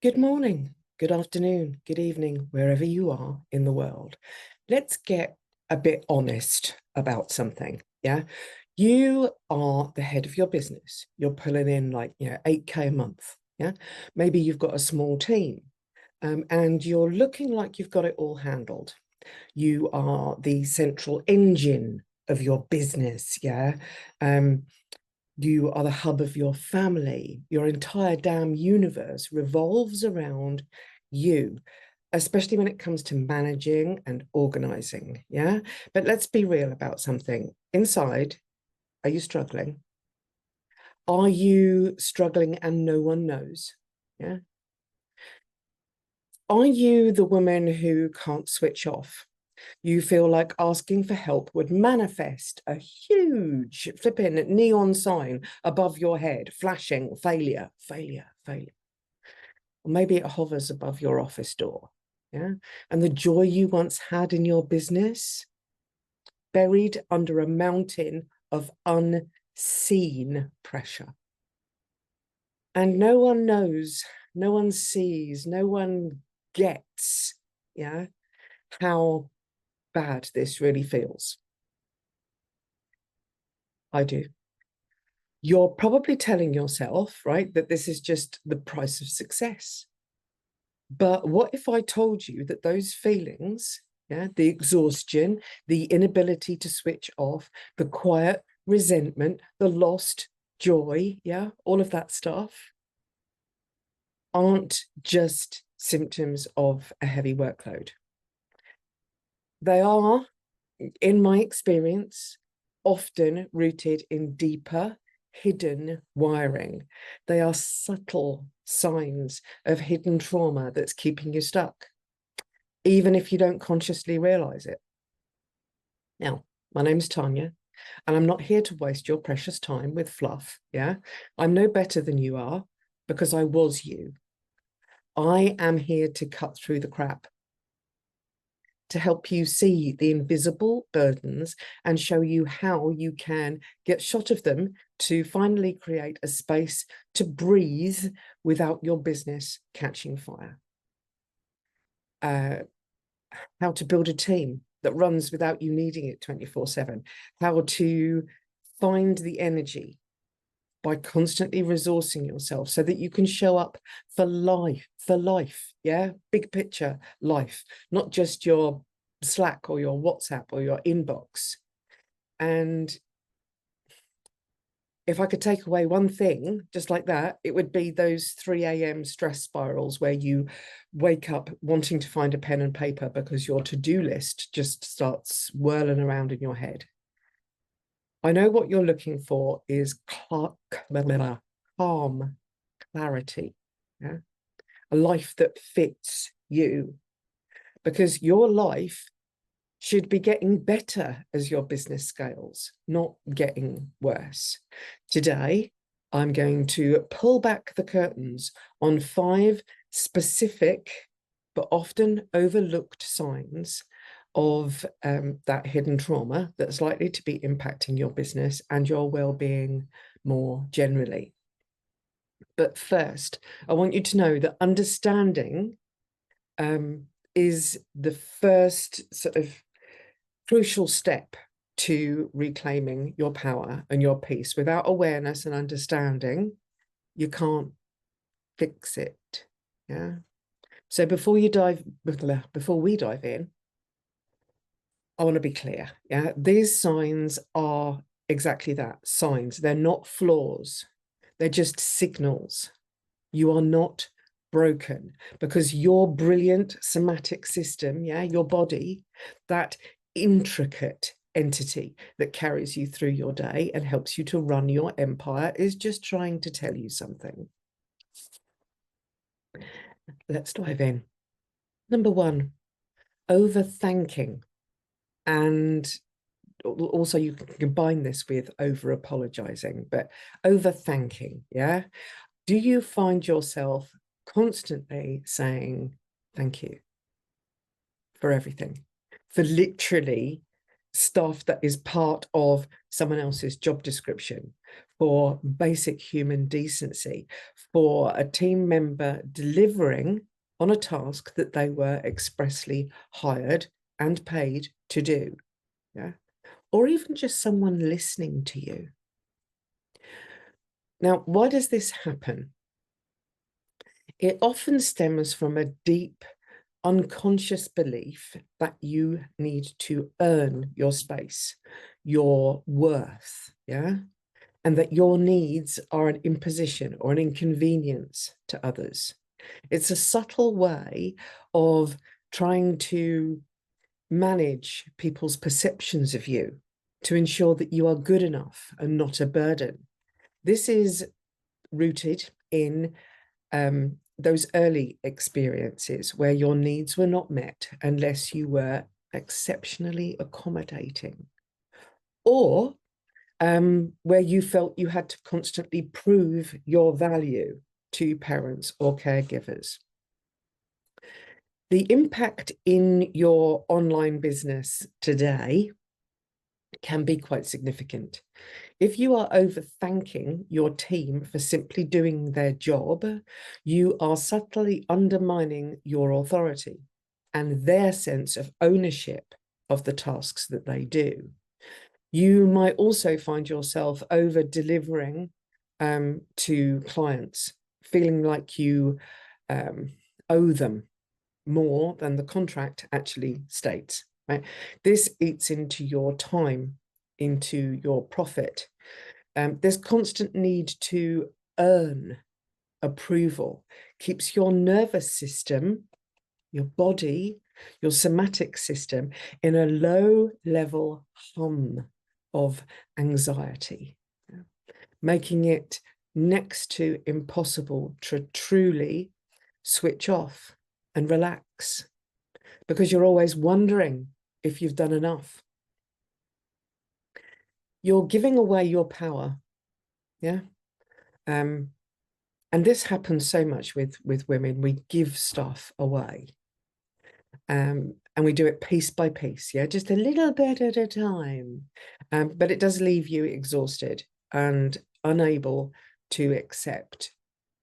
Good morning, good afternoon, good evening, wherever you are in the world. Let's get a bit honest about something. Yeah. You are the head of your business. You're pulling in like, 8K a month. Yeah. Maybe you've got a small team, and you're looking like you've got it all handled. You are the central engine of your business. Yeah. Um, you are the hub of your family. Your entire damn universe revolves around you, especially when it comes to managing and organizing. Yeah. But let's be real about something. Inside, are you struggling? Are you struggling and no one knows? Yeah. Are you the woman who can't switch off? You feel like asking for help would manifest a huge flipping neon sign above your head, flashing failure, failure, failure. Or maybe it hovers above your office door. Yeah. And the joy you once had in your business, buried under a mountain of unseen pressure. And no one knows, no one sees, no one gets, yeah, how bad this really feels. I do. You're probably telling yourself, right, that this is just the price of success. But what if I told you that those feelings, yeah, the exhaustion, the inability to switch off, the quiet resentment, the lost joy, yeah, all of that stuff aren't just symptoms of a heavy workload. They are, in my experience, often rooted in deeper, hidden wiring. They are subtle signs of hidden trauma that's keeping you stuck, even if you don't consciously realize it. Now, my name's Tanya, and I'm not here to waste your precious time with fluff. Yeah, I'm no better than you are because I was you. I am here to cut through the crap, to help you see the invisible burdens and show you how you can get shot of them to finally create a space to breathe without your business catching fire. How to build a team that runs without you needing it 24/7. How to find the energy by constantly resourcing yourself so that you can show up for life, yeah, big picture life, not just your Slack or your WhatsApp or your inbox. And if I could take away one thing just like that, it would be those 3 a.m. stress spirals where you wake up wanting to find a pen and paper because your to-do list just starts whirling around in your head. I know what you're looking for is calm, clarity, yeah? A life that fits you, because your life should be getting better as your business scales, not getting worse. Today, I'm going to pull back the curtains on 5 specific but often overlooked signs of that hidden trauma that's likely to be impacting your business and your well-being more generally. But first, I want you to know that understanding is the first sort of crucial step to reclaiming your power and your peace. Without awareness and understanding, you can't fix it. Yeah. So before we dive in, I want to be clear. Yeah. These signs are exactly that, signs. They're not flaws. They're just signals. You are not broken, because your brilliant somatic system, yeah, your body, that intricate entity that carries you through your day and helps you to run your empire, is just trying to tell you something. Let's dive in. Number 1, overthinking. And also you can combine this with over apologizing, but overthinking, yeah. Do you find yourself constantly saying thank you for everything, for literally stuff that is part of someone else's job description, for basic human decency, for a team member delivering on a task that they were expressly hired and paid to do, yeah, or even just someone listening to you. Now, why does this happen? It often stems from a deep unconscious belief that you need to earn your space, your worth, yeah, and that your needs are an imposition or an inconvenience to others. It's a subtle way of trying to manage people's perceptions of you to ensure that you are good enough and not a burden. This is rooted in those early experiences where your needs were not met unless you were exceptionally accommodating, or where you felt you had to constantly prove your value to parents or caregivers. The impact in your online business today can be quite significant. If you are overthanking your team for simply doing their job, you are subtly undermining your authority and their sense of ownership of the tasks that they do. You might also find yourself over delivering to clients, feeling like you owe them more than the contract actually states, right? This eats into your time, into your profit. There's constant need to earn approval, keeps your nervous system, your body, your somatic system in a low level hum of anxiety, making it next to impossible to truly switch off and relax, because you're always wondering if you've done enough. You're giving away your power, yeah. And this happens so much with women. We give stuff away, and we do it piece by piece, yeah, just a little bit at a time. But it does leave you exhausted and unable to accept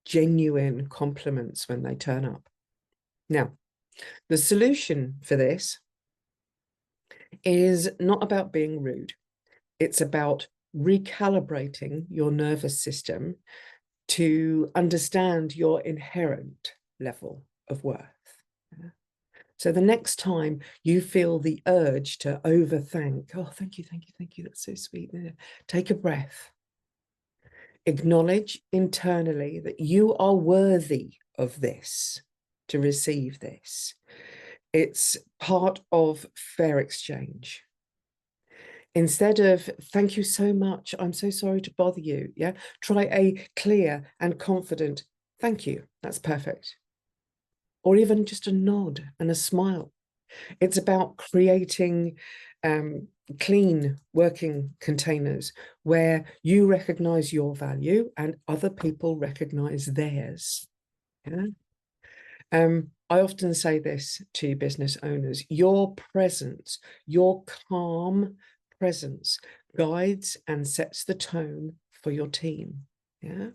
genuine compliments when they turn up. Now, the solution for this is not about being rude. It's about recalibrating your nervous system to understand your inherent level of worth. So the next time you feel the urge to overthank, oh, thank you, thank you, thank you, that's so sweet. Take a breath. Acknowledge internally that you are worthy of this, to receive this. It's part of fair exchange. Instead of thank you so much, I'm so sorry to bother you, yeah, try a clear and confident thank you. That's perfect. Or even just a nod and a smile. It's about creating clean working containers where you recognize your value and other people recognize theirs. Yeah? I often say this to business owners: your presence, your calm presence guides and sets the tone for your team. Yeah.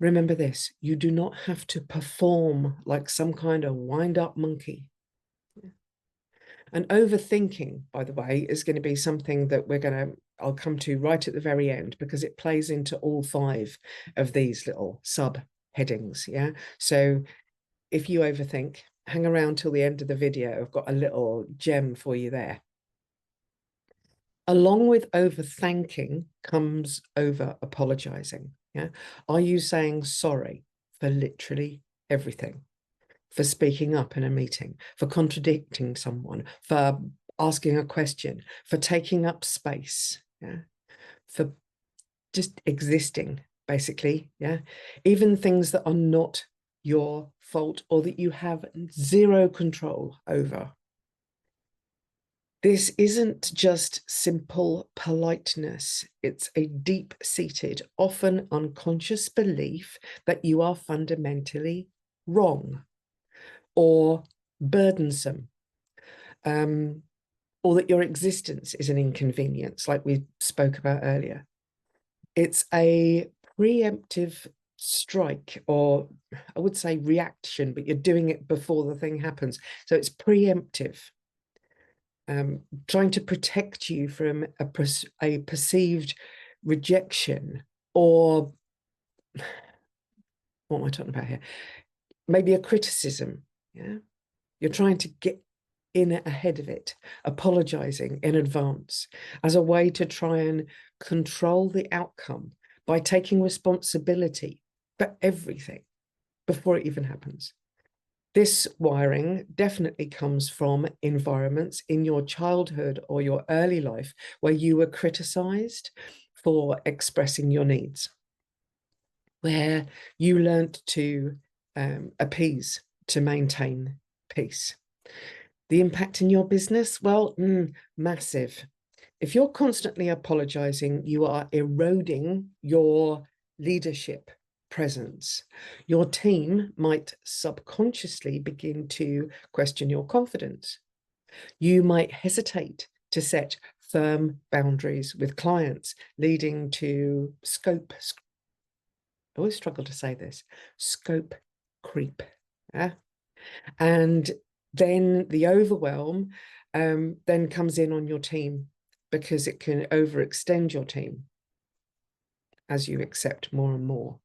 Remember this: you do not have to perform like some kind of wind-up monkey. And overthinking, by the way, is going to be something that I'll come to right at the very end, because it plays into all 5 of these little subheadings. Yeah. So if you overthink, hang around till the end of the video. I've got a little gem for you there. Along with overthanking comes over apologizing. Yeah. Are you saying sorry for literally everything? For speaking up in a meeting, for contradicting someone, for asking a question, for taking up space, yeah, for just existing, basically, yeah, even things that are not your fault or that you have zero control over. This isn't just simple politeness. It's a deep-seated, often unconscious belief that you are fundamentally wrong or burdensome, or that your existence is an inconvenience, like we spoke about earlier. It's a preemptive strike, or I would say reaction, but you're doing it before the thing happens. So it's preemptive, trying to protect you from a perceived rejection, or what am I talking about here? Maybe a criticism. Yeah, you're trying to get in ahead of it, apologizing in advance as a way to try and control the outcome by taking responsibility for everything before it even happens. This wiring definitely comes from environments in your childhood or your early life where you were criticized for expressing your needs, where you learned to appease, to maintain peace. The impact in your business? Well, massive. If you're constantly apologizing, you are eroding your leadership presence. Your team might subconsciously begin to question your confidence. You might hesitate to set firm boundaries with clients, leading to scope. I always struggle to say this, scope creep. Yeah? And then the overwhelm then comes in on your team, because it can overextend your team as you accept more and more.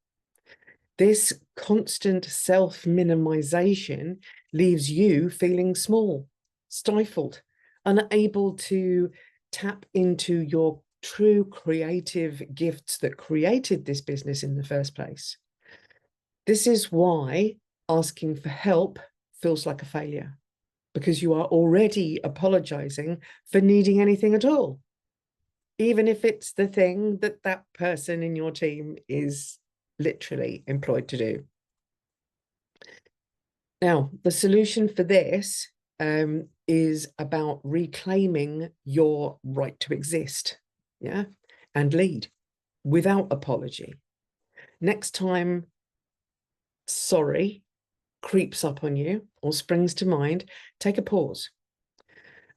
This constant self-minimization leaves you feeling small, stifled, unable to tap into your true creative gifts that created this business in the first place. This is why asking for help feels like a failure, because you are already apologizing for needing anything at all, even if it's the thing that that person in your team is literally employed to do. Now, the solution for this is about reclaiming your right to exist, yeah, and lead without apology. Next time sorry creeps up on you or springs to mind, take a pause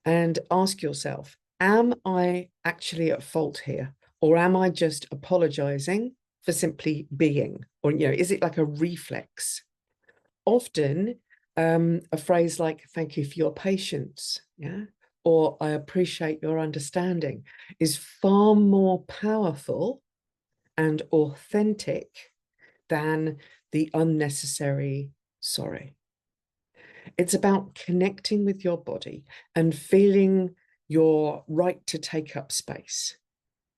and ask yourself, am I actually at fault here? Or am I just apologizing for simply being? Or, is it like a reflex? Often a phrase like, thank you for your patience, yeah, or I appreciate your understanding, is far more powerful and authentic than the unnecessary sorry. It's about connecting with your body and feeling your right to take up space.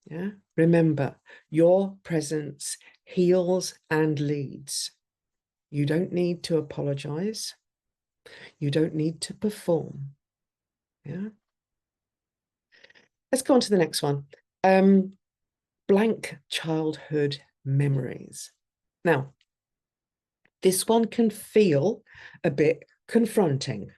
Yeah. Remember, your presence heals and leads. You don't need to apologize. You don't need to perform. Yeah. Let's go on to the next one. Blank childhood memories. Now, this one can feel a bit confronting,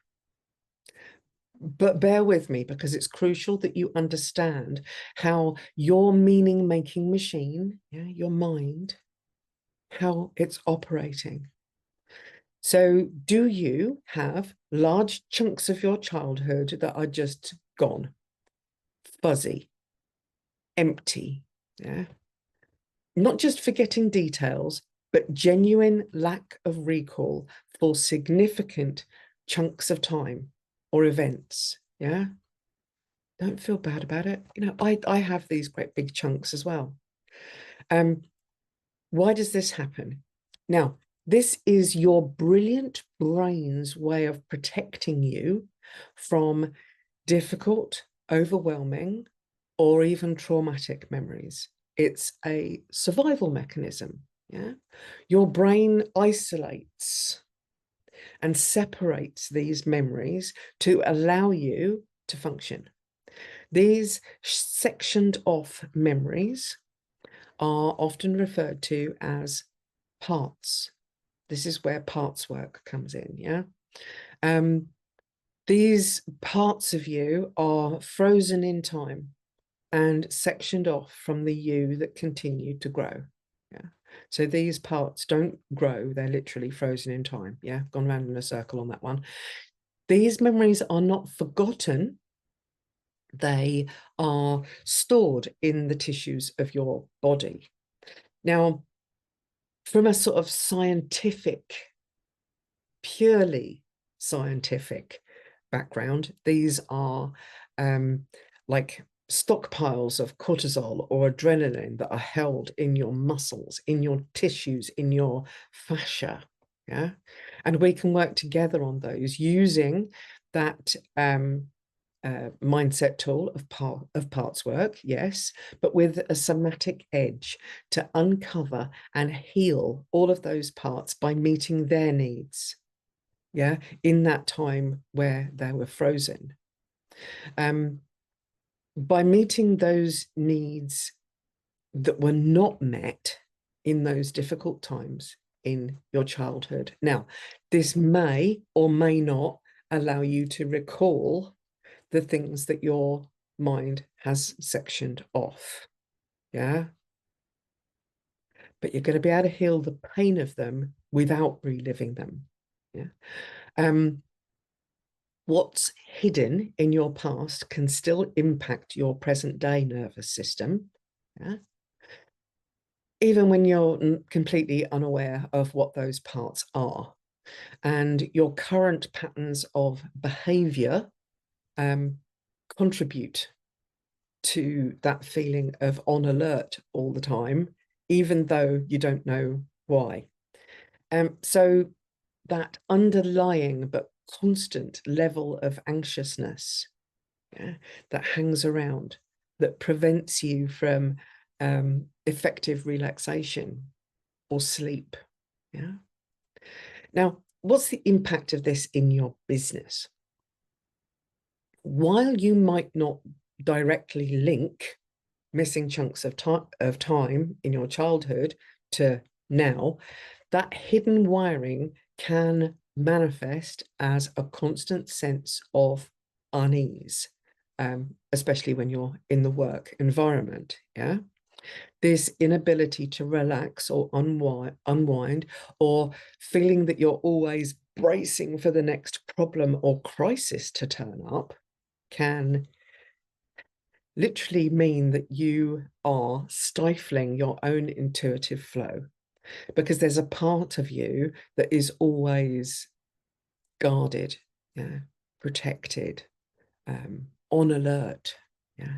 but bear with me, because it's crucial that you understand how your meaning-making machine, your mind, how it's operating. So do you have large chunks of your childhood that are just gone, fuzzy, empty? Yeah. Not just forgetting details, but genuine lack of recall for significant chunks of time or events. Yeah. Don't feel bad about it. I have these great big chunks as well. Why does this happen? Now, this is your brilliant brain's way of protecting you from difficult, overwhelming, or even traumatic memories. It's a survival mechanism. Yeah. Your brain isolates and separates these memories to allow you to function. These sectioned off memories are often referred to as parts. This is where parts work comes in, yeah? These parts of you are frozen in time and sectioned off from the you that continued to grow, yeah? So these parts don't grow, they're literally frozen in time, yeah? Gone round in a circle on that one. These memories are not forgotten, They are stored in the tissues of your body. Now, from a sort of scientific, purely scientific background, these are like stockpiles of cortisol or adrenaline that are held in your muscles, in your tissues, in your fascia. Yeah. And we can work together on those using that mindset tool of parts work, yes, but with a somatic edge to uncover and heal all of those parts by meeting their needs. Yeah, in that time where they were frozen. By meeting those needs that were not met in those difficult times in your childhood. Now, this may or may not allow you to recall the things that your mind has sectioned off. Yeah. But you're going to be able to heal the pain of them without reliving them. Yeah. What's hidden in your past can still impact your present day nervous system. Yeah. Even when you're completely unaware of what those parts are. And your current patterns of behavior contribute to that feeling of on alert all the time, even though you don't know why. So that underlying but constant level of anxiousness, yeah, that hangs around, that prevents you from effective relaxation or sleep. Yeah. Now, what's the impact of this in your business? While you might not directly link missing chunks of time in your childhood to now, that hidden wiring can manifest as a constant sense of unease, especially when you're in the work environment. Yeah. This inability to relax or unwind, or feeling that you're always bracing for the next problem or crisis to turn up, can literally mean that you are stifling your own intuitive flow, because there's a part of you that is always guarded, yeah, protected, on alert. Yeah,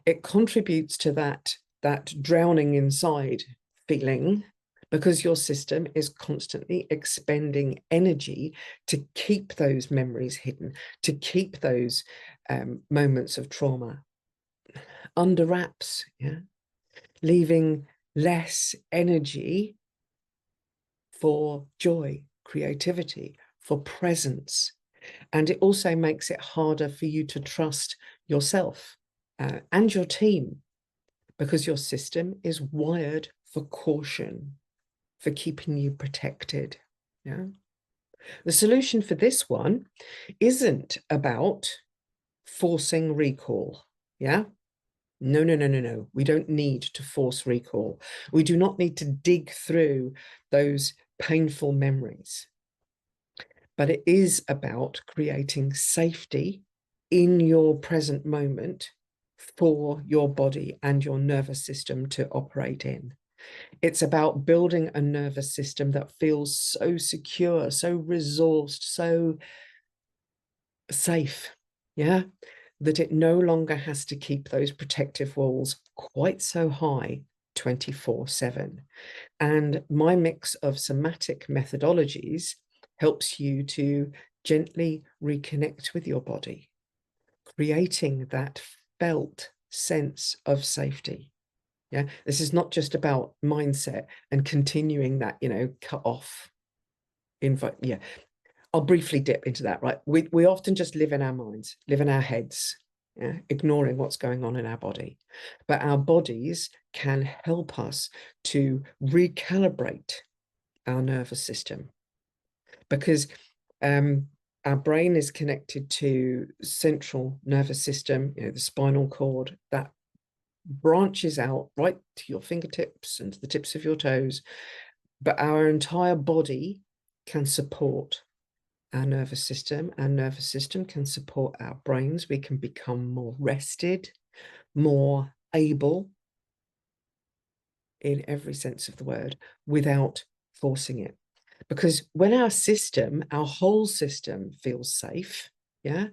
it contributes to that drowning inside feeling, because your system is constantly expending energy to keep those memories hidden, to keep those moments of trauma under wraps, yeah, leaving less energy for joy, creativity, for presence. And it also makes it harder for you to trust yourself and your team, because your system is wired for caution, for keeping you protected. Yeah. The solution for this one isn't about forcing recall. Yeah. No, no, no, no, no. We don't need to force recall. We do not need to dig through those painful memories. But it is about creating safety in your present moment for your body and your nervous system to operate in. It's about building a nervous system that feels so secure, so resourced, so safe, yeah, that it no longer has to keep those protective walls quite so high 24/7. And my mix of somatic methodologies helps you to gently reconnect with your body, creating that felt sense of safety. Yeah, this is not just about mindset and continuing that, cut off invite. Yeah, I'll briefly dip into that, right? We often just live in our minds, live in our heads, yeah, ignoring what's going on in our body. But our bodies can help us to recalibrate our nervous system, because our brain is connected to central nervous system, the spinal cord, that branches out right to your fingertips and to the tips of your toes. But our entire body can support our nervous system. Our nervous system can support our brains. We can become more rested, more able in every sense of the word without forcing it. Because when our system, our whole system feels safe, yeah,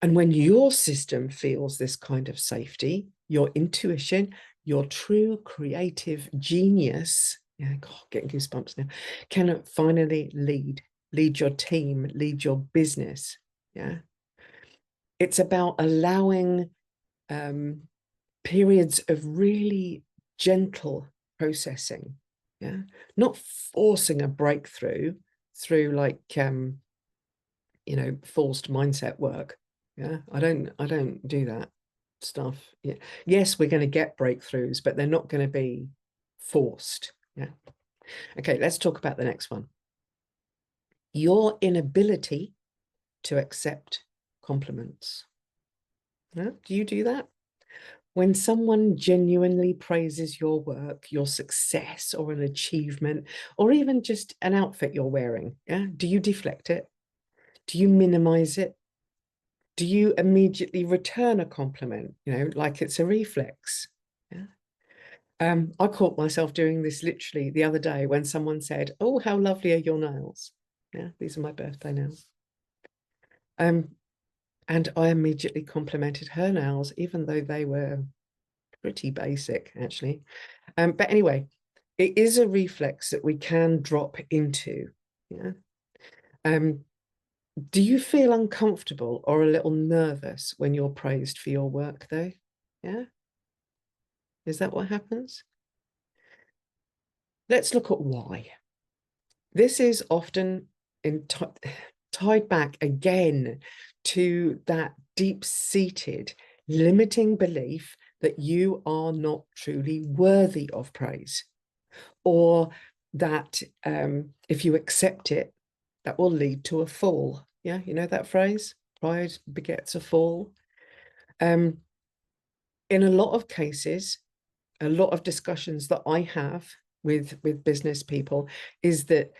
and when your system feels this kind of safety, your intuition, your true creative genius, yeah, God, getting goosebumps now, can finally lead your team, lead your business. Yeah. It's about allowing periods of really gentle processing. Yeah. Not forcing a breakthrough through like forced mindset work. Yeah. I don't do that stuff. Yeah. Yes, we're going to get breakthroughs, but they're not going to be forced. Yeah. Okay, let's talk about the next one. Your inability to accept compliments. Yeah? Do you do that? When someone genuinely praises your work, your success, or an achievement, or even just an outfit you're wearing, yeah, do you deflect it? Do you minimize it? Do you immediately return a compliment, like it's a reflex? Yeah. I caught myself doing this literally the other day when someone said, "Oh, how lovely are your nails?" Yeah, these are my birthday nails. And I immediately complimented her nails, even though they were pretty basic, actually. But anyway, it is a reflex that we can drop into. Yeah. Do you feel uncomfortable or a little nervous when you're praised for your work, though? Yeah. Is that what happens? Let's look at why. This is often tied back again to that deep-seated limiting belief that you are not truly worthy of praise, or that if you accept it, that will lead to a fall. Yeah, you know that phrase, pride begets a fall. In a lot of cases, a lot of discussions that I have with business people is that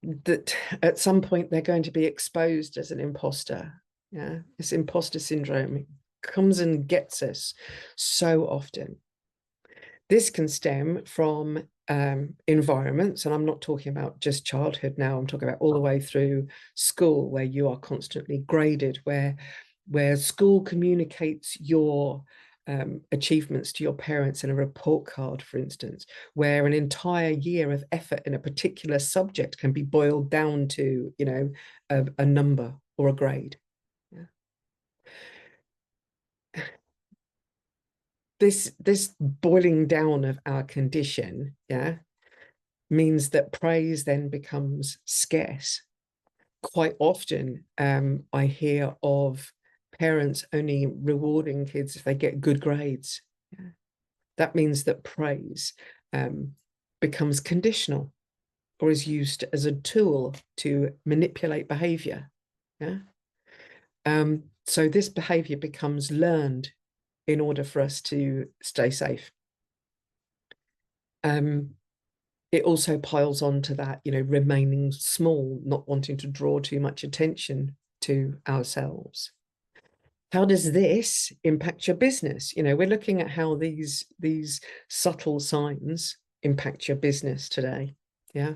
that at some point they're going to be exposed as an imposter. Yeah, this imposter syndrome comes and gets us so often. This can stem from environments, and I'm not talking about just childhood now, I'm talking about all the way through school, where you are constantly graded, where school communicates your achievements to your parents in a report card, for instance, where an entire year of effort in a particular subject can be boiled down to, a number or a grade. Yeah. This boiling down of our condition, yeah, means that praise then becomes scarce. Quite often, I hear of parents only rewarding kids if they get good grades. Yeah. That means that praise becomes conditional or is used as a tool to manipulate behavior. Yeah. So this behavior becomes learned in order for us to stay safe. It also piles on to that, remaining small, not wanting to draw too much attention to ourselves. How does this impact your business? We're looking at how these subtle signs impact your business today. Yeah.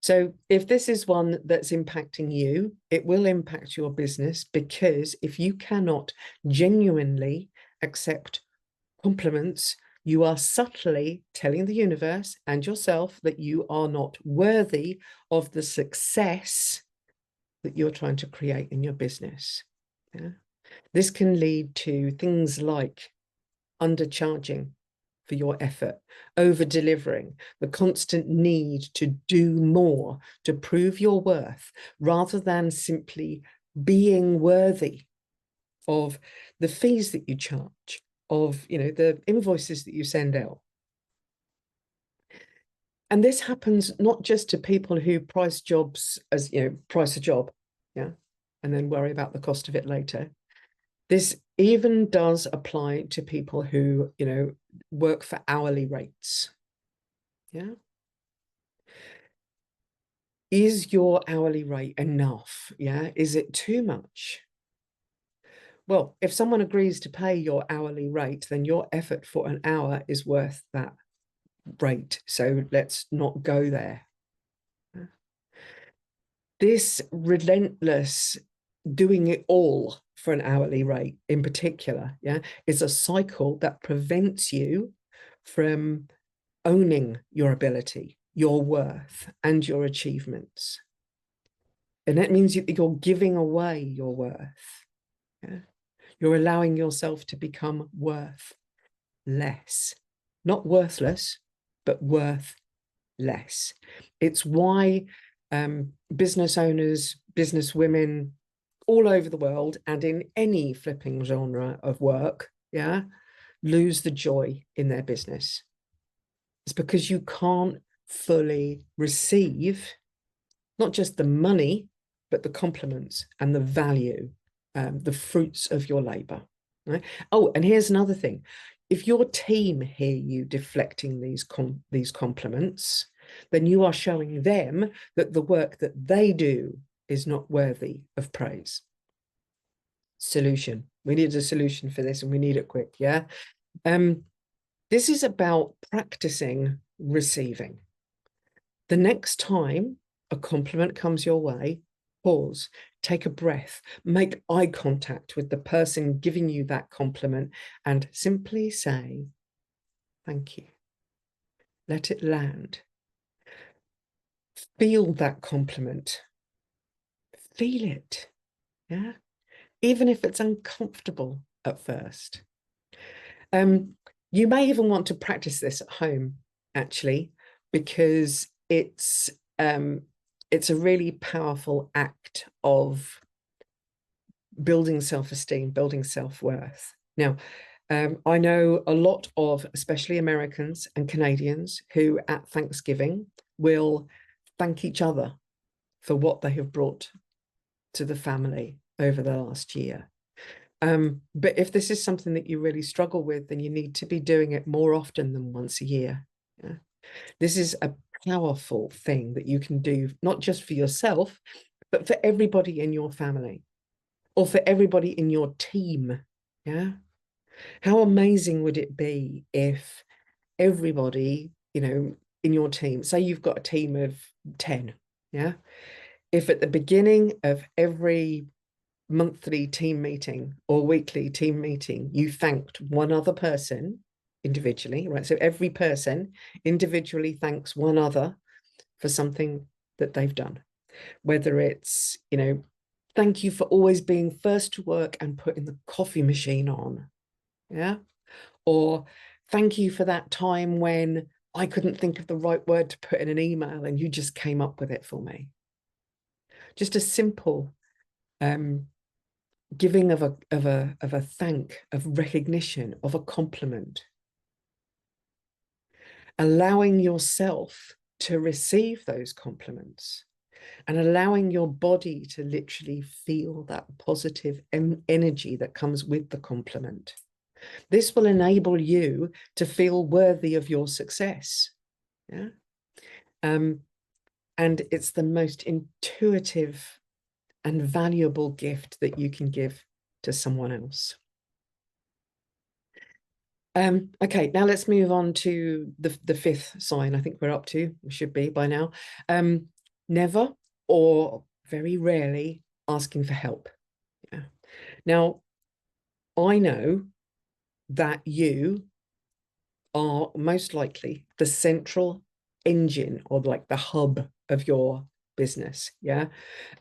So if this is one that's impacting you, it will impact your business, because if you cannot genuinely accept compliments, you are subtly telling the universe and yourself that you are not worthy of the success that you're trying to create in your business. Yeah? This can lead to things like undercharging for your effort, over-delivering, the constant need to do more to prove your worth, rather than simply being worthy of the fees that you charge, of the invoices that you send out. And this happens not just to people who price jobs as, price a job, yeah, and then worry about the cost of it later. This even does apply to people who, work for hourly rates. Yeah. Is your hourly rate enough? Yeah. Is it too much? Well, if someone agrees to pay your hourly rate, then your effort for an hour is worth that rate. So let's not go there. This relentless doing it all for an hourly rate in particular, yeah, is a cycle that prevents you from owning your ability, your worth, and your achievements. And that means you're giving away your worth. Yeah? You're allowing yourself to become worth less, not worthless, but worth less. It's why business owners, business women all over the world and in any flipping genre of work, yeah, lose the joy in their business. It's because you can't fully receive not just the money, but the compliments and the value, the fruits of your labor. Right? Oh, and here's another thing. If your team hear you deflecting these compliments, then you are showing them that the work that they do is not worthy of praise. Solution. We need a solution for this, and we need it quick. Yeah. This is about practicing receiving. The next time a compliment comes your way, pause, take a breath, make eye contact with the person giving you that compliment, and simply say, thank you. Let it land. Feel that compliment. Feel it. Yeah. Even if it's uncomfortable at first. You may even want to practice this at home, actually, because it's a really powerful act of building self-esteem, building self-worth. Now, I know a lot of, especially Americans and Canadians, who at Thanksgiving will thank each other for what they have brought to the family over the last year. But if this is something that you really struggle with, then you need to be doing it more often than once a year. Yeah? This is a powerful thing that you can do, not just for yourself, but for everybody in your family or for everybody in your team. Yeah. How amazing would it be if everybody, in your team, say you've got a team of 10, yeah, if at the beginning of every monthly team meeting or weekly team meeting, you thanked one other person individually, right? So every person individually thanks one other for something that they've done, whether it's, thank you for always being first to work and putting the coffee machine on. Yeah. Or thank you for that time when I couldn't think of the right word to put in an email and you just came up with it for me. Just a simple giving of a thank, of recognition, of a compliment. Allowing yourself to receive those compliments and allowing your body to literally feel that positive energy that comes with the compliment. This will enable you to feel worthy of your success. Yeah. And it's the most intuitive and valuable gift that you can give to someone else. Okay, now let's move on to the fifth sign I think we're up to. We should be by now. Never or very rarely asking for help. Yeah. Now, I know that you are most likely the central engine or like the hub of your business. Yeah.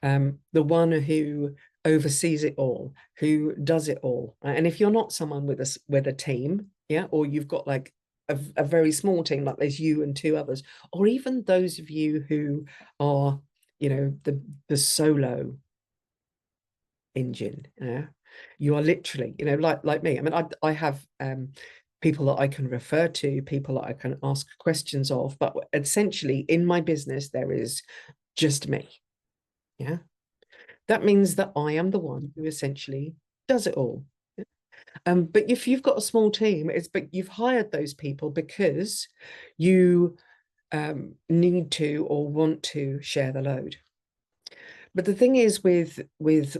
The one who oversees it all, who does it all. And if you're not someone with a team, yeah, or you've got like a very small team, like there's you and two others, or even those of you who are, the solo engine, yeah, you are literally, like me. I mean, I have people that I can refer to, people that I can ask questions of, but essentially in my business there is just me. Yeah. That means that I am the one who essentially does it all. But if you've got a small team, but you've hired those people because you need to or want to share the load. But the thing is with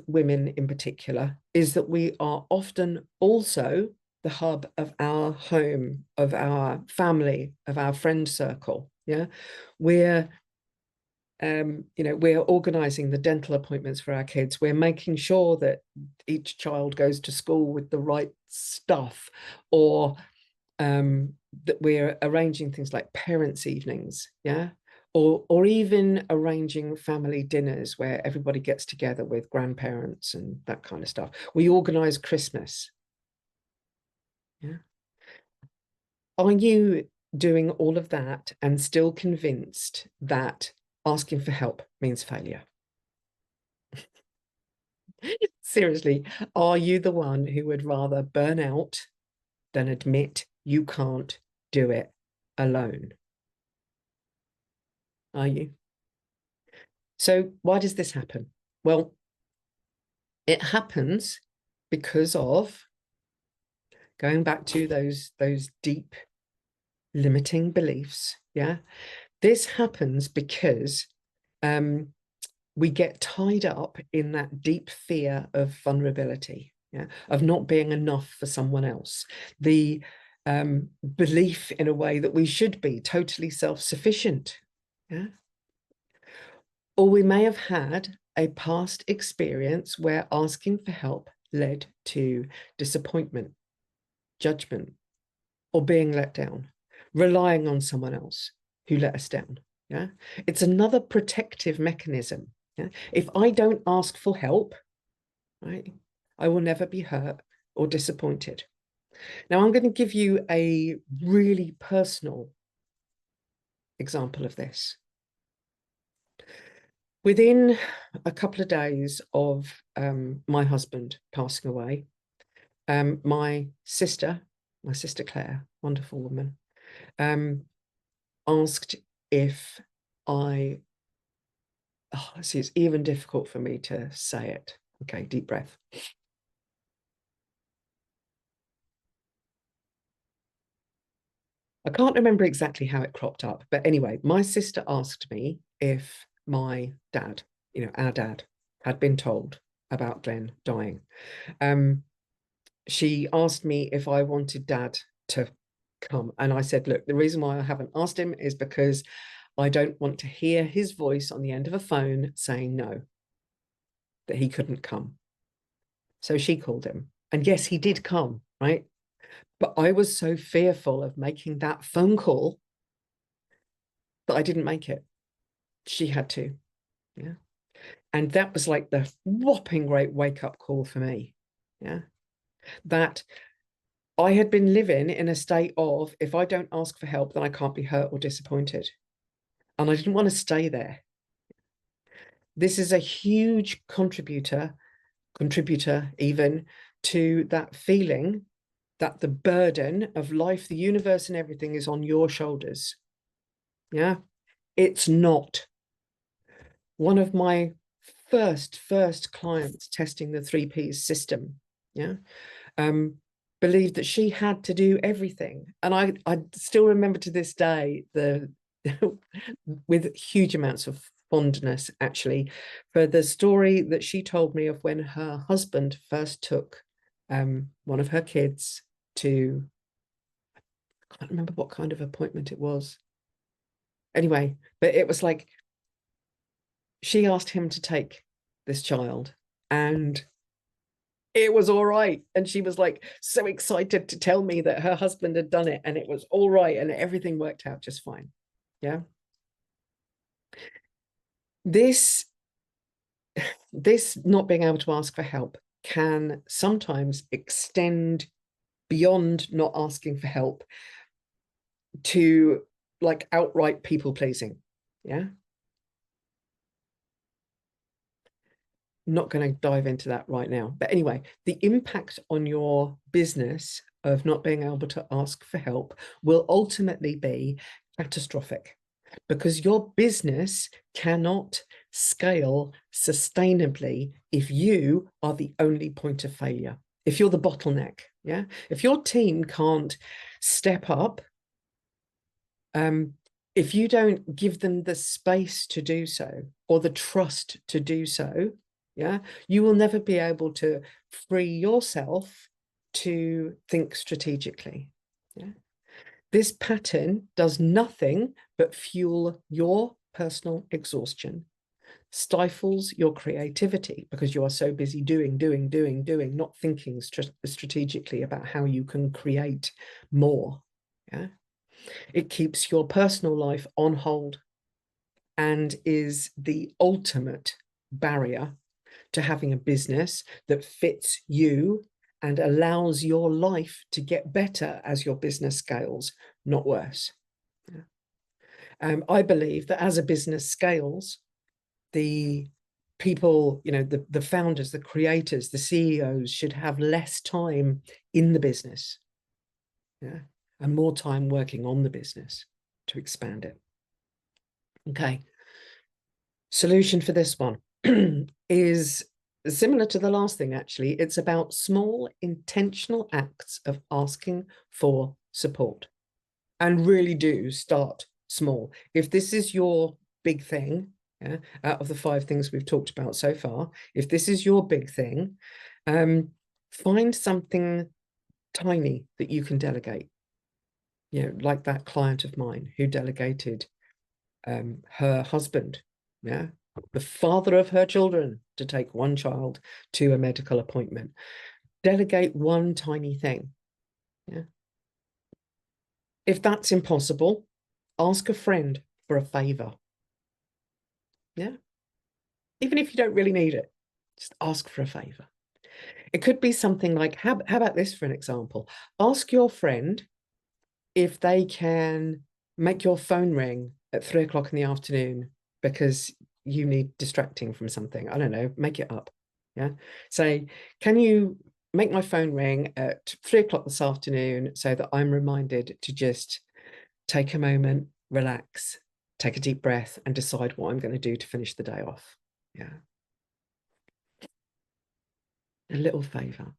women in particular is that we are often also the hub of our home, of our family, of our friend circle. Yeah, we're we're organizing the dental appointments for our kids. We're making sure that each child goes to school with the right stuff, or that we're arranging things like parents' evenings, yeah, or even arranging family dinners where everybody gets together with grandparents and that kind of stuff. We organize Christmas. Yeah. Are you doing all of that and still convinced that asking for help means failure? Seriously, are you the one who would rather burn out than admit you can't do it alone? Are you? So why does this happen? Well, it happens because of going back to those deep limiting beliefs. Yeah. This happens because we get tied up in that deep fear of vulnerability, yeah, of not being enough for someone else. The belief in a way that we should be totally self-sufficient. Yeah. Or we may have had a past experience where asking for help led to disappointment, judgment, or being let down, relying on someone else who let us down. Yeah, it's another protective mechanism. Yeah, if I don't ask for help, right, I will never be hurt or disappointed. Now, I'm going to give you a really personal example of this. Within a couple of days of my husband passing away, my sister Claire, wonderful woman, asked if see, it's even difficult for me to say it. Okay, deep breath. I can't remember exactly how it cropped up, but anyway, my sister asked me if my dad, our dad, had been told about Glenn dying. She asked me if I wanted dad to come. And I said, look, the reason why I haven't asked him is because I don't want to hear his voice on the end of a phone saying no, that he couldn't come. So she called him. And yes, he did come, right? But I was so fearful of making that phone call that I didn't make it. She had to. Yeah. And that was like the whopping great wake-up call for me. Yeah. That I had been living in a state of, if I don't ask for help, then I can't be hurt or disappointed. And I didn't want to stay there. This is a huge contributor even to that feeling that the burden of life, the universe, and everything is on your shoulders. Yeah, it's not. One of my first clients testing the 3Ps system, yeah, believed that she had to do everything. And I still remember to this day with huge amounts of fondness, actually, for the story that she told me of when her husband first took one of her kids to, I can't remember what kind of appointment it was. Anyway, but it was like she asked him to take this child and it was all right. And she was like so excited to tell me that her husband had done it and it was all right and everything worked out just fine. Yeah. This not being able to ask for help can sometimes extend beyond not asking for help to like outright people pleasing. Yeah. Not going to dive into that right now. But anyway, the impact on your business of not being able to ask for help will ultimately be catastrophic because your business cannot scale sustainably if you are the only point of failure, if you're the bottleneck. Yeah. If your team can't step up, if you don't give them the space to do so, or the trust to do so, yeah, you will never be able to free yourself to think strategically. Yeah. This pattern does nothing but fuel your personal exhaustion, stifles your creativity because you are so busy doing, not thinking strategically about how you can create more. Yeah. It keeps your personal life on hold and is the ultimate barrier to having a business that fits you and allows your life to get better as your business scales, not worse. I believe that as a business scales, the people, the founders, the creators, the CEOs should have less time in the business, yeah, and more time working on the business to expand it. Okay. Solution for this one is similar to the last thing, actually. It's about small intentional acts of asking for support, and really do start small. If this is your big thing, yeah, out of the 5 things we've talked about so far, if this is your big thing, find something tiny that you can delegate. Like that client of mine who delegated her husband, yeah, the father of her children, to take one child to a medical appointment. Delegate one tiny thing. Yeah. If that's impossible, ask a friend for a favor. Yeah. Even if you don't really need it, just ask for a favor. It could be something like, how about this for an example? Ask your friend if they can make your phone ring at 3 o'clock in the afternoon because you need distracting from something. I don't know, make it up. Yeah. Say, can you make my phone ring at 3 o'clock this afternoon so that I'm reminded to just take a moment, relax, take a deep breath, and decide what I'm going to do to finish the day off. Yeah. A little favor.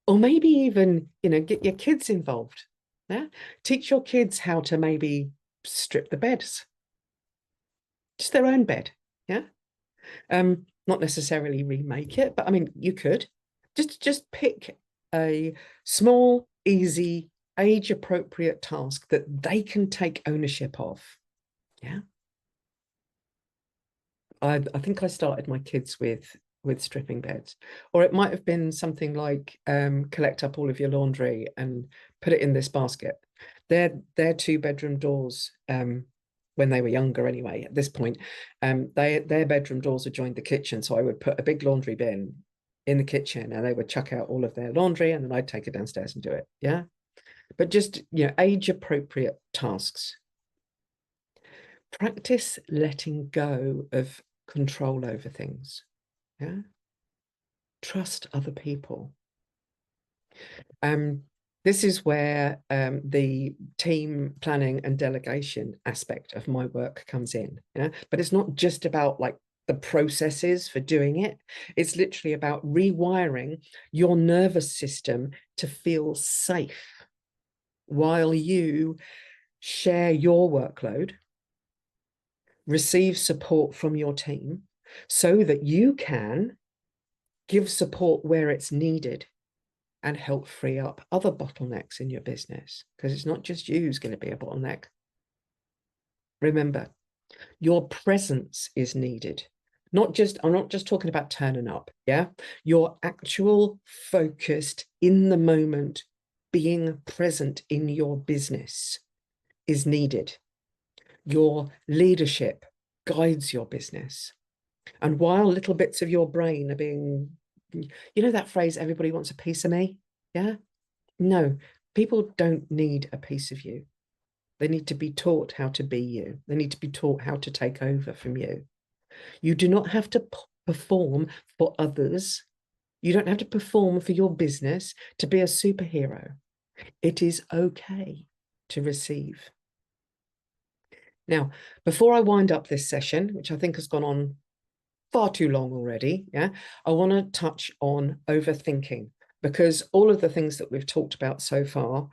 Or maybe even, get your kids involved. Yeah. Teach your kids how to maybe strip the beds. Just their own bed. Yeah. Not necessarily remake it, but I mean, you could just pick a small, easy, age-appropriate task that they can take ownership of. Yeah. I think I started my kids with stripping beds, or it might have been something like collect up all of your laundry and put it in this basket. Their 2-bedroom doors, when they were younger anyway, at this point, their bedroom doors adjoined the kitchen, so I would put a big laundry bin in the kitchen and they would chuck out all of their laundry and then I'd take it downstairs and do it. Yeah. But just, age appropriate tasks. Practice letting go of control over things. Yeah. Trust other people. This is where the team planning and delegation aspect of my work comes in. Yeah. But it's not just about like the processes for doing it. It's literally about rewiring your nervous system to feel safe while you share your workload, receive support from your team so that you can give support where it's needed and help free up other bottlenecks in your business, because it's not just you who's going to be a bottleneck. Remember, your presence is needed. I'm not just talking about turning up. Yeah. Your actual focused in the moment, being present in your business is needed. Your leadership guides your business. And while little bits of your brain are being, that phrase, everybody wants a piece of me. Yeah. No, people don't need a piece of you. They need to be taught how to be you. They need to be taught how to take over from you. You do not have to perform for others. You don't have to perform for your business to be a superhero. It is okay to receive. Now, before I wind up this session, which I think has gone on far too long already, yeah, I want to touch on overthinking, because all of the things that we've talked about so far,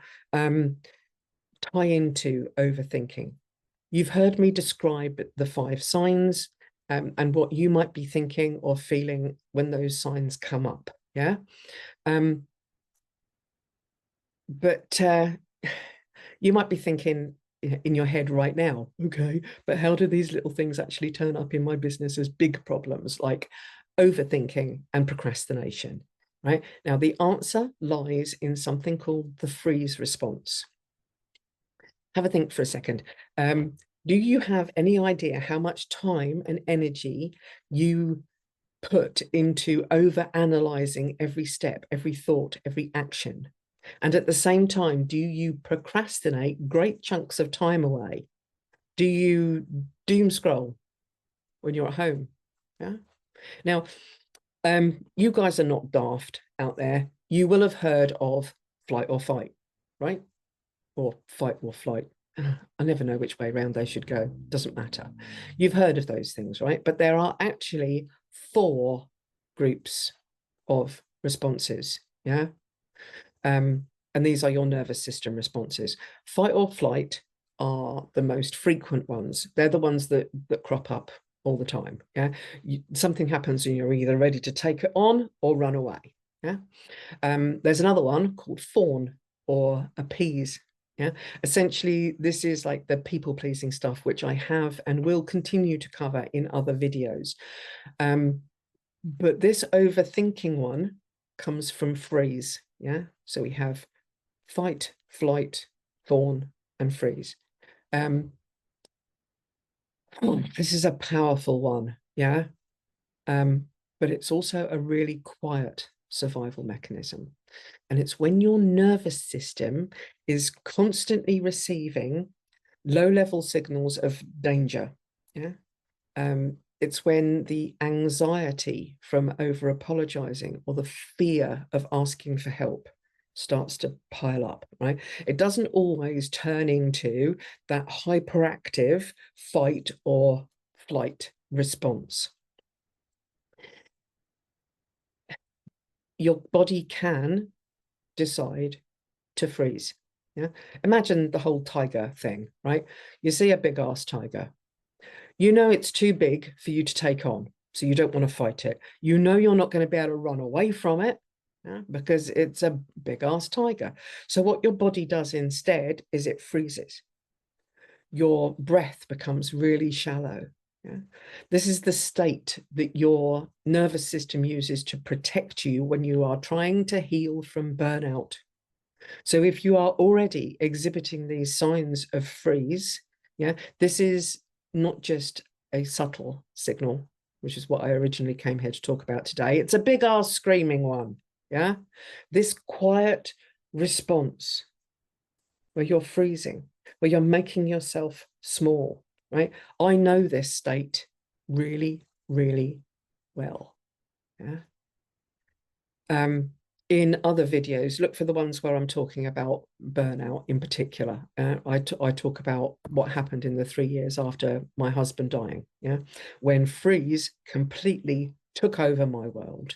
tie into overthinking. You've heard me describe the 5 signs and what you might be thinking or feeling when those signs come up. Yeah. But you might be thinking in your head right now, okay, but how do these little things actually turn up in my business as big problems like overthinking and procrastination, right? Now, the answer lies in something called the freeze response. Have a think for a second. Do you have any idea how much time and energy you put into over analyzing every step, every thought, every action? And at the same time, do you procrastinate great chunks of time away? Do you doom scroll when you're at home? Yeah. Now, you guys are not daft out there. You will have heard of flight or fight, right? Or fight or flight. I never know which way around they should go. Doesn't matter. You've heard of those things, right? But there are actually 4 groups of responses. Yeah. And these are your nervous system responses. Fight or flight are the most frequent ones. They're the ones that crop up all the time. Yeah. Something happens and you're either ready to take it on or run away. Yeah. There's another one called fawn or appease. Yeah, essentially, this is like the people-pleasing stuff, which I have and will continue to cover in other videos. But this overthinking one comes from freeze. Yeah, so we have fight, flight, fawn, and freeze. This is a powerful one. Yeah, but it's also a really quiet survival mechanism. And it's when your nervous system is constantly receiving low-level signals of danger. Yeah. It's when the anxiety from over apologizing or the fear of asking for help starts to pile up, right? It doesn't always turn into that hyperactive fight or flight response. Your body can decide to freeze. Yeah. Imagine the whole tiger thing, right? You see a big ass tiger. You know it's too big for you to take on, so you don't want to fight it. You know you're not going to be able to run away from it, yeah, because it's a big ass tiger. So what your body does instead is it freezes. Your breath becomes really shallow. Yeah. This is the state that your nervous system uses to protect you when you are trying to heal from burnout. So if you are already exhibiting these signs of freeze, yeah, this is not just a subtle signal, which is what I originally came here to talk about today. It's a big ass screaming one. Yeah. This quiet response where you're freezing, where you're making yourself small, right? I know this state really, really well. Yeah. In other videos, look for the ones where I'm talking about burnout in particular. I talk about what happened in the 3 years after my husband dying, yeah, when freeze completely took over my world.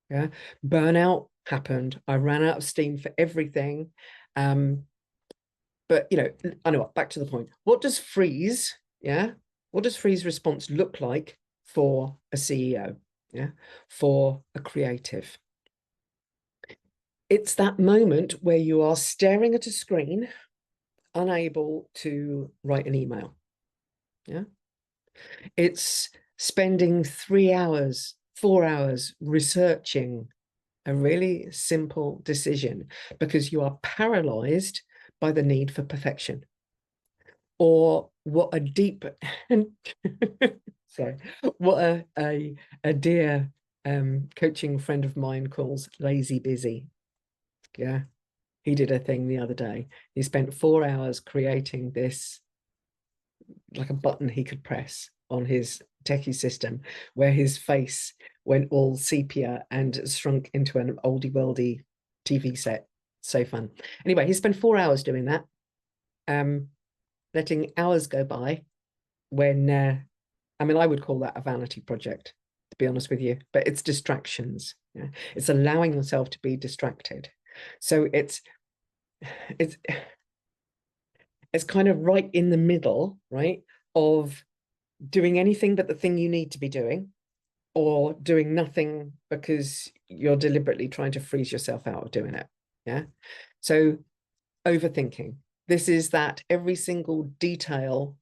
Yeah, burnout happened. I ran out of steam for everything. But you know, I know what, back to the point. What does freeze, yeah? What does freeze response look like for a CEO? Yeah, for a creative? It's that moment where you are staring at a screen, unable to write an email. Yeah. It's spending 3 hours, 4 hours researching a really simple decision because you are paralyzed by the need for perfection. Or what a deep sorry, what a dear coaching friend of mine calls lazy busy. Yeah. He did a thing the other day. He spent 4 hours creating this, like a button he could press on his techie system, where his face went all sepia and shrunk into an oldie worldy TV set. So fun. Anyway, he spent 4 hours doing that, letting hours go by when, I mean, I would call that a vanity project, to be honest with you, but it's distractions. Yeah? It's allowing yourself to be distracted. So it's It's kind of right in the middle, right, of doing anything but the thing you need to be doing, or doing nothing because you're deliberately trying to freeze yourself out of doing it. Yeah. So overthinking. This is that every single detail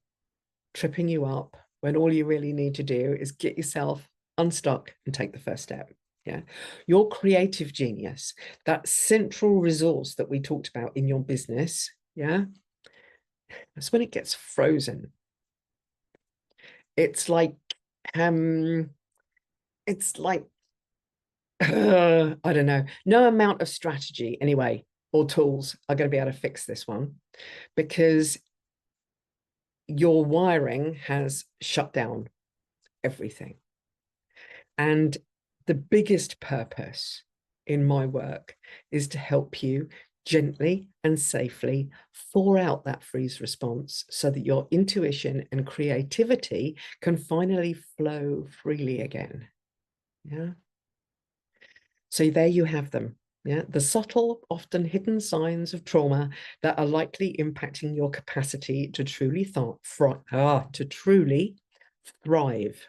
tripping you up when all you really need to do is get yourself unstuck and take the first step. Yeah. Your creative genius, that central resource that we talked about in your business. Yeah. That's when it gets frozen. It's like, um, it's like, I don't know, no amount of strategy anyway, or tools are going to be able to fix this one, because your wiring has shut down everything. And the biggest purpose in my work is to help you gently and safely thaw out that freeze response so that your intuition and creativity can finally flow freely again. Yeah. So there you have them. Yeah, the subtle, often hidden signs of trauma that are likely impacting your capacity to truly thrive.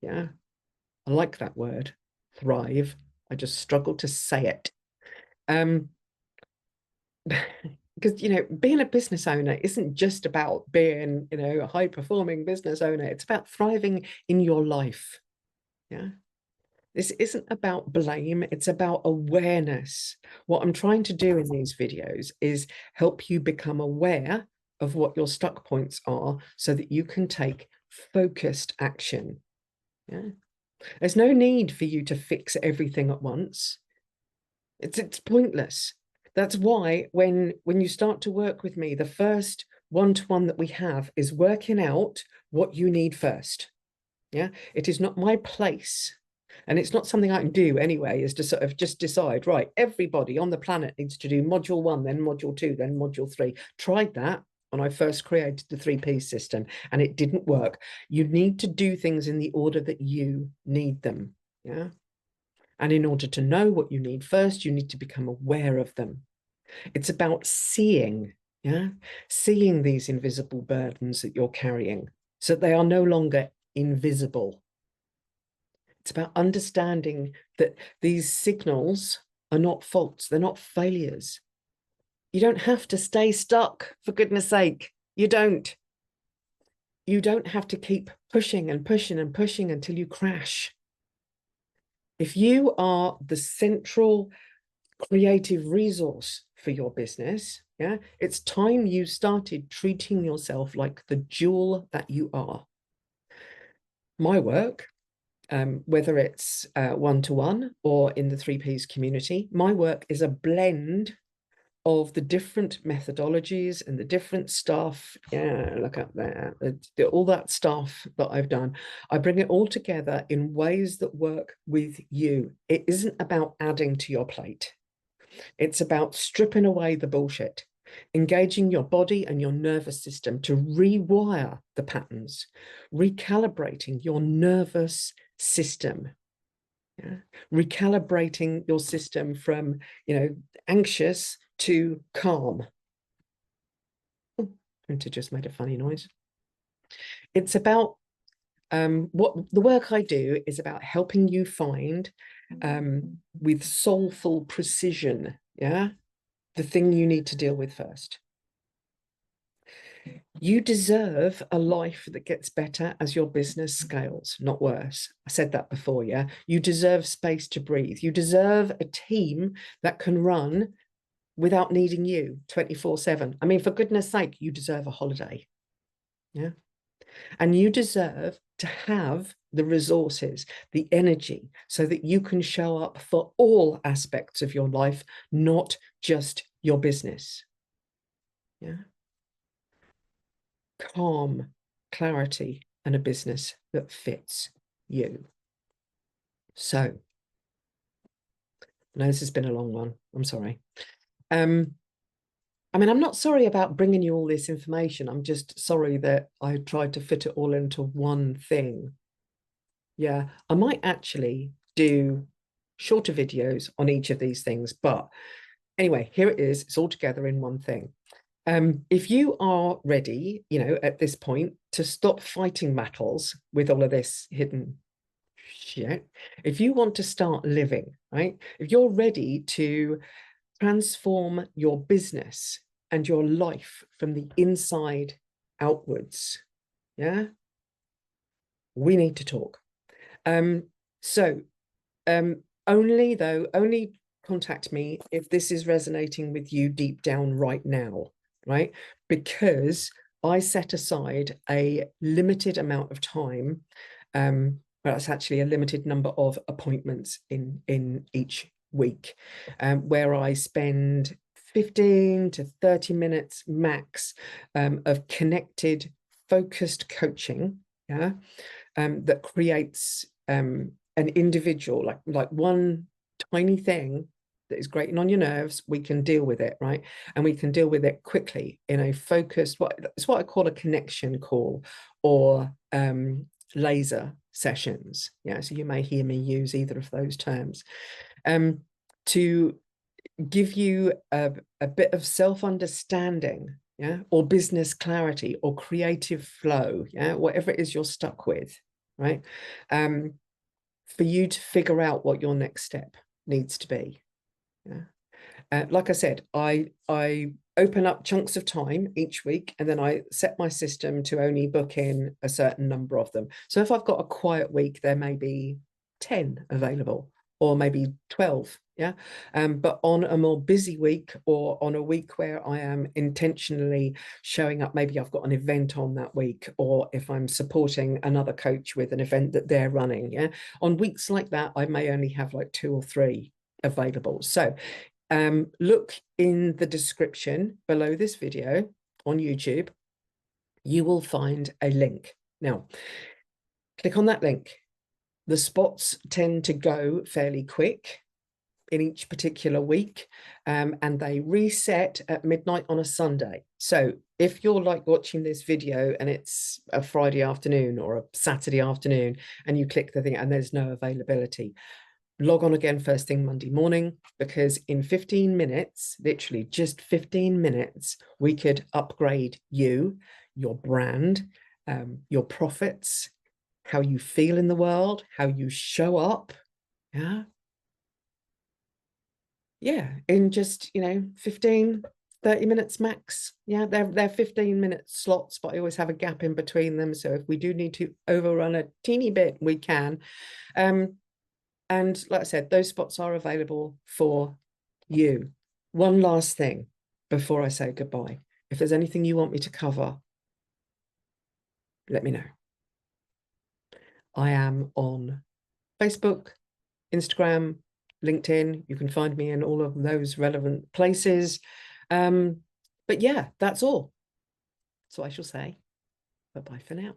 Yeah, I like that word, thrive. I just struggle to say it. Because, you know, being a business owner isn't just about being, you know, a high performing business owner. It's about thriving in your life. Yeah. This isn't about blame, it's about awareness. What I'm trying to do in these videos is help you become aware of what your stuck points are so that you can take focused action. Yeah. There's no need for you to fix everything at once. It's pointless. That's why when you start to work with me, the first one-to-one that we have is working out what you need first. Yeah. It is not my place. And it's not something I can do anyway, is to sort of just decide, right, everybody on the planet needs to do module 1, then module 2, then module 3. Tried that when I first created the 3P system and it didn't work. You need to do things in the order that you need them. Yeah. And in order to know what you need first, you need to become aware of them. It's about seeing, yeah, seeing these invisible burdens that you're carrying so that they are no longer invisible. It's about understanding that these signals are not faults, they're not failures. You don't have to stay stuck, for goodness sake. You don't. You don't have to keep pushing and pushing and pushing until you crash. If you are the central creative resource for your business, yeah, it's time you started treating yourself like the jewel that you are. My work, whether it's one-to-one or in the 3Ps community, my work is a blend of the different methodologies and the different stuff. Yeah, look up there, all that stuff that I've done. I bring it all together in ways that work with you. It isn't about adding to your plate. It's about stripping away the bullshit, engaging your body and your nervous system to rewire the patterns, recalibrating your nervous system. Yeah. Recalibrating your system from, you know, anxious to calm. Oh, printer just made a funny noise. It's about what the work I do is about helping you find with soulful precision, yeah, the thing you need to deal with first. You deserve a life that gets better as your business scales, not worse. I said that before, yeah? You deserve space to breathe. You deserve a team that can run without needing you 24/7. I mean, for goodness sake, you deserve a holiday, yeah? And you deserve to have the resources, the energy, so that you can show up for all aspects of your life, not just your business, yeah? Calm, clarity, and a business that fits you. So, I know this has been a long one. I'm sorry. I mean, I'm not sorry about bringing you all this information. I'm just sorry that I tried to fit it all into one thing. Yeah, I might actually do shorter videos on each of these things. But anyway, here it is. It's all together in one thing. If you are ready, you know, at this point to stop fighting battles with all of this hidden shit, if you want to start living, right? If you're ready to transform your business and your life from the inside outwards, yeah, we need to talk. So only contact me if this is resonating with you deep down right now, right? Because I set aside a limited amount of time, well, it's actually a limited number of appointments in each week, where I spend 15 to 30 minutes max of connected, focused coaching, yeah, that creates an individual, like one tiny thing that is grating on your nerves. We can deal with it, right? And we can deal with it quickly in a focused, it's what I call a connection call, or laser sessions. Yeah, so you may hear me use either of those terms, to give you a bit of self-understanding, yeah, or business clarity or creative flow, yeah, whatever it is you're stuck with, right? For you to figure out what your next step needs to be. Yeah. Like I said, I open up chunks of time each week, and then I set my system to only book in a certain number of them. So if I've got a quiet week, there may be 10 available, or maybe 12. Yeah. But on a more busy week, or on a week where I am intentionally showing up, maybe I've got an event on that week, or if I'm supporting another coach with an event that they're running, yeah, on weeks like that, I may only have like 2 or 3 available. So look in the description below this video on YouTube. You will find a link. Now, click on that link. The spots tend to go fairly quick in each particular week, and they reset at midnight on a Sunday. So if you're like watching this video and it's a Friday afternoon or a Saturday afternoon, and you click the thing and there's no availability, log on again first thing Monday morning, because in 15 minutes, literally just 15 minutes, we could upgrade you, your brand, your profits, how you feel in the world, how you show up. Yeah. Yeah. In just, 15, 30 minutes max. Yeah. They're 15-minute slots, but I always have a gap in between them. So if we do need to overrun a teeny bit, we can. And like I said, those spots are available for you. One last thing before I say goodbye. If there's anything you want me to cover, let me know. I am on Facebook, Instagram, LinkedIn. You can find me in all of those relevant places. But yeah, that's all. So I shall say bye-bye for now.